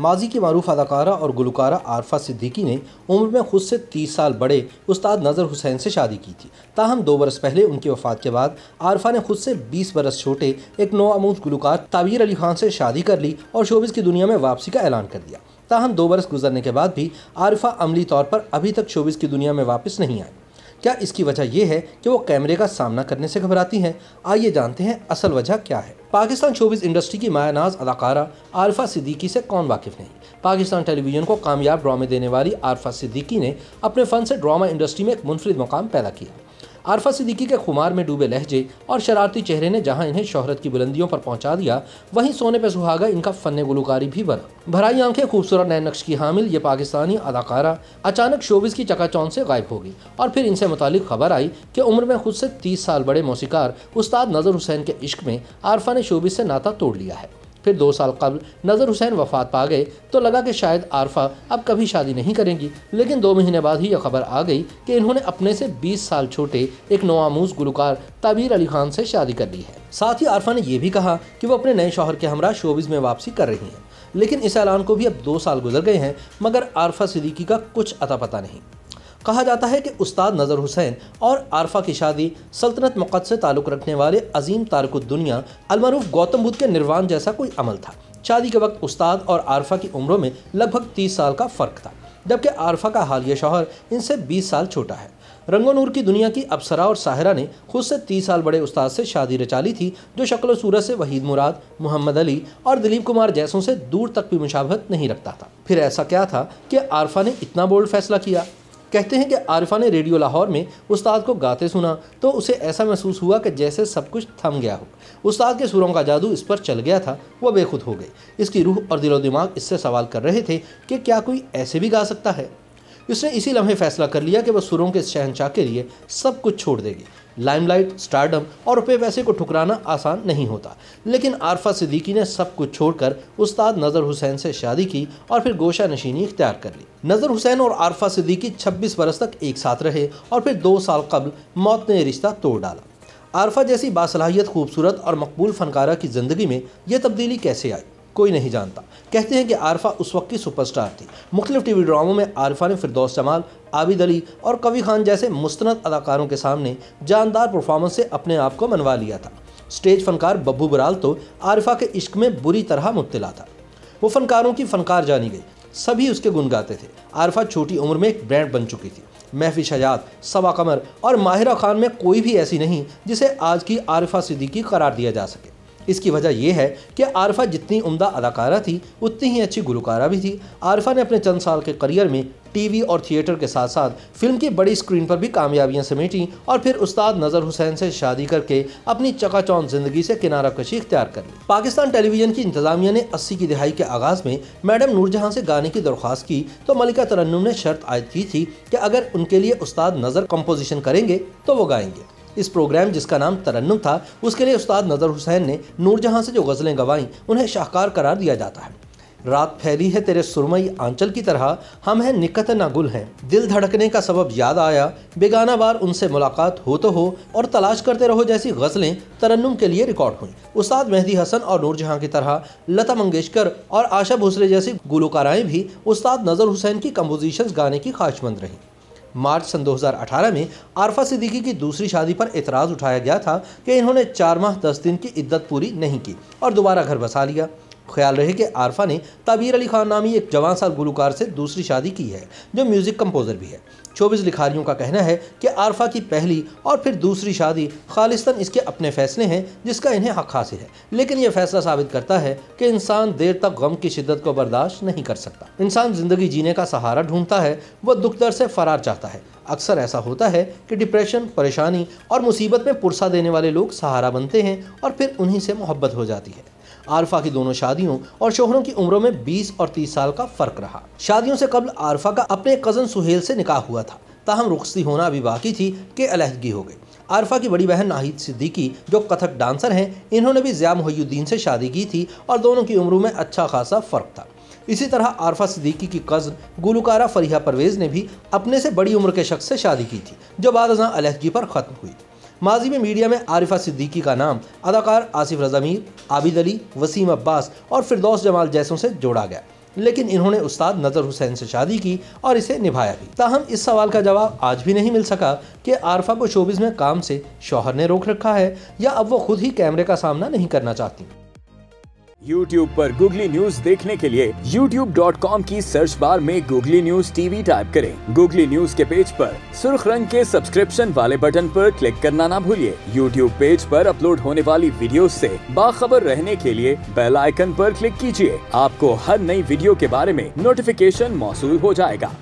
माजी की मारूफ अदाकारा और गुलकारा आरफा सिद्दीकी ने उम्र में खुद से 30 साल बड़े उस्ताद नज़र हुसैन से शादी की थी। ताहम 2 बरस पहले उनकी वफ़ात के बाद आरफा ने खुद से 20 बरस छोटे एक नौआमूज गुलकार ताबीर अली खान से शादी कर ली और शोबिज़ की दुनिया में वापसी का ऐलान कर दिया। ताहम 2 बरस गुजरने के बाद भी आरफा अमली तौर पर अभी तक शोबिज़ की दुनिया में वापस नहीं आई। क्या इसकी वजह यह है कि वो कैमरे का सामना करने से घबराती हैं? आइए जानते हैं असल वजह क्या है। पाकिस्तान शोबिज़ इंडस्ट्री की मायानाज अदाकारा आरफा सिद्दीकी से कौन वाकिफ़ नहीं। पाकिस्तान टेलीविज़न को कामयाब ड्रामे देने वाली आरफा सिद्दीकी ने अपने फ़न से ड्रामा इंडस्ट्री में एक मुनफरिद मकाम पैदा किया। आरफा सिद्दीकी के खुमार में डूबे लहजे और शरारती चेहरे ने जहां इन्हें शोहरत की बुलंदियों पर पहुंचा दिया, वहीं सोने पे सुहागा इनका फन गुलकारी भी बना। भराई आंखें, खूबसूरत नए नक्श की हामिल ये पाकिस्तानी अदाकारा अचानक शोबिज़ की चकाचौंध से गायब हो गई और फिर इनसे मुतालिक खबर आई कि उम्र में खुद से 30 साल बड़े मौसीकार उस्ताद नज़र हुसैन के इश्क में आरफा ने शोबिज़ से नाता तोड़ लिया है। फिर 2 साल कबल नज़र हुसैन वफ़ात पा गए तो लगा कि शायद आरफा अब कभी शादी नहीं करेंगी, लेकिन 2 महीने बाद ही यह खबर आ गई कि इन्होंने अपने से 20 साल छोटे एक नौआमूज गुलकार ताबीर अली खान से शादी कर ली है। साथ ही आरफा ने यह भी कहा कि वो अपने नए शौहर के हमरा शोबिज़ में वापसी कर रही हैं, लेकिन इस ऐलान को भी अब 2 साल गुजर गए हैं मगर आरफा सिद्दीकी का कुछ अता पता नहीं। कहा जाता है कि उस्ताद नज़र हुसैन और आरफा की शादी सल्तनत मुक़द्दस से ताल्लुक़ रखने वाले अजीम तारिकुद्दुनिया अलमरूफ गौतम बुद्ध के निर्वाण जैसा कोई अमल था। शादी के वक्त उस्ताद और आरफा की उम्रों में लगभग 30 साल का फ़र्क था, जबकि आरफा का हालिया शौहर इनसे 20 साल छोटा है। रंगो नूर की दुनिया की अप्सरा और साहिरा ने खुद से 30 साल बड़े उस्ताद से शादी रचा ली थी, जो शक्ल सूरत से वहीद मुराद, मोहम्मद अली और दिलीप कुमार जैसों से दूर तक भी मुशाबहत नहीं रखता था। फिर ऐसा क्या था कि आरफा ने इतना बोल्ड फैसला किया? कहते हैं कि आरिफा ने रेडियो लाहौर में उस्ताद को गाते सुना तो उसे ऐसा महसूस हुआ कि जैसे सब कुछ थम गया हो। उस्ताद के सुरों का जादू इस पर चल गया था, वह बेखुद हो गई। इसकी रूह और दिलो दिमाग इससे सवाल कर रहे थे कि क्या कोई ऐसे भी गा सकता है। उसने इसी लम्हे फैसला कर लिया कि वह सुरों के शहंशाह के लिए सब कुछ छोड़ देगी। लाइमलाइट, स्टारडम और रुपये पैसे को ठुकराना आसान नहीं होता, लेकिन आरफा सिद्दीकी ने सब कुछ छोड़कर उस्ताद नज़र हुसैन से शादी की और फिर गोशा नशीनी इख्तियार कर ली। नज़र हुसैन और आरफा सिद्दीकी 26 बरस तक एक साथ रहे और फिर 2 साल कबल मौत ने रिश्ता तोड़ डाला। आरफा जैसी बासलाहियत, खूबसूरत और मकबूल फनकारा की ज़िंदगी में यह तब्दीली कैसे आई, कोई नहीं जानता। कहते हैं कि आरफा उस वक्त की सुपरस्टार थी। मुख्तलिफ टीवी ड्रामों में आरफा ने फिरदौस जमाल, आबिद अली और कवी खान जैसे मुस्तनद अदाकारों के सामने जानदार परफॉर्मेंस से अपने आप को मनवा लिया था। स्टेज फनकार बब्बू बराल तो आरफा के इश्क में बुरी तरह मुब्तला था। वो फनकारों की फनकार जानी गई, सभी उसके गुन गाते थे। आरफा छोटी उम्र में एक ब्रांड बन चुकी थी। महफिज हयात, सबा कमर और माहिरा खान में कोई भी ऐसी नहीं जिसे आज की आरफा सिद्दीकी करार दिया जा सके। इसकी वजह यह है कि आरफा जितनी उम्दा अदाकारा थी उतनी ही अच्छी गुलकारा भी थी। आरफा ने अपने चंद साल के करियर में टीवी और थिएटर के साथ साथ फिल्म की बड़ी स्क्रीन पर भी कामयाबियां समेटी और फिर उस्ताद नज़र हुसैन से शादी करके अपनी चकाचौंध जिंदगी से किनारा कशी इख्तियार कर ली। पाकिस्तान टेलीविजन की इंतजामिया ने 80 की दहाई के आगाज़ में मैडम नूरजहां से गाने की दरख्वास्त की तो मलिका तरन्नुम ने शर्त आयद की थी कि अगर उनके लिए उस्ताद नज़र कंपोजिशन करेंगे तो वो गाएंगे। इस प्रोग्राम जिसका नाम तरन्नुम था, उसके लिए उस्ताद नज़र हुसैन ने नूरजहां से जो गज़लें गवाईं उन्हें शाहकार करार दिया जाता है। रात फैली है तेरे सुरमई आंचल की तरह, हम हैं निकत ना गुल हैं, दिल धड़कने का सबब याद आया, बेगाना बार उनसे मुलाकात हो तो हो और तलाश करते रहो जैसी गज़लें तरन्नुम के लिए रिकॉर्ड हुई। उस्ताद मेहदी हसन और नूरजहां की तरह लता मंगेशकर और आशा भोसले जैसी गुलकाराएँ भी उस्ताद नज़र हुसैन की कंपोजिशंस गाने की ख्वाहिशमंद रहीं। मार्च सन 2018 में आरफा सिद्दीकी की दूसरी शादी पर एतराज़ उठाया गया था कि इन्होंने 4 माह 10 दिन की इद्दत पूरी नहीं की और दोबारा घर बसा लिया। ख्याल रहे कि आरफा ने ताबीर अली खान नामी एक जवान साल गुलकार से दूसरी शादी की है, जो म्यूज़िक कंपोज़र भी है। शोबिज़ लिखारियों का कहना है कि आरफा की पहली और फिर दूसरी शादी खालिस्तन इसके अपने फैसले हैं जिसका इन्हें हक हासिल है, लेकिन यह फैसला साबित करता है कि इंसान देर तक गम की शिद्दत को बर्दाश्त नहीं कर सकता। इंसान ज़िंदगी जीने का सहारा ढूंढता है, वह दुख दर्द से फ़रार चाहता है। अक्सर ऐसा होता है कि डिप्रेशन, परेशानी और मुसीबत में पुरसा देने वाले लोग सहारा बनते हैं और फिर उन्हीं से मोहब्बत हो जाती है। आरफा की दोनों शादियों और शोहरों की उम्रों में 20 और 30 साल का फ़र्क रहा। शादियों से कबल आरफा का अपने कज़न सुहेल से निकाह हुआ था, ताहम रुखसती होना अभी बाकी थी कि अलहदगी हो गई। आरफा की बड़ी बहन नाहिद सिद्दीकी जो कथक डांसर हैं, इन्होंने भी ज़िया मुहियुद्दीन से शादी की थी और दोनों की उम्रों में अच्छा खासा फ़र्क था। इसी तरह आरफा सिद्दीकी की कज़न गुलकारा फरीहा परवेज़ ने भी अपने से बड़ी उम्र के शख्स से शादी की थी, जो बाद अज़ां अलहदगी पर ख़त्म हुई। माजी में मीडिया में आरिफा सिद्दीकी का नाम अदाकार आसिफ रज़ा मीर, आबिद अली, वसीम अब्बास और फिरदौस जमाल जैसों से जोड़ा गया। लेकिन इन्होंने उस्ताद नजर हुसैन से शादी की और इसे निभाया भी। ताहम इस सवाल का जवाब आज भी नहीं मिल सका कि आरफा को शोबिज़ में काम से शौहर ने रोक रखा है या अब वो खुद ही कैमरे का सामना नहीं करना चाहती। YouTube पर गूगली न्यूज देखने के लिए youtube.com की सर्च बार में गूगली न्यूज टीवी टाइप करें। गूगली न्यूज के पेज पर सुर्ख रंग के सब्सक्रिप्शन वाले बटन पर क्लिक करना ना भूलिए। YouTube पेज पर अपलोड होने वाली वीडियोस से बाखबर रहने के लिए बेल आइकन पर क्लिक कीजिए। आपको हर नई वीडियो के बारे में नोटिफिकेशन मौसूल हो जाएगा।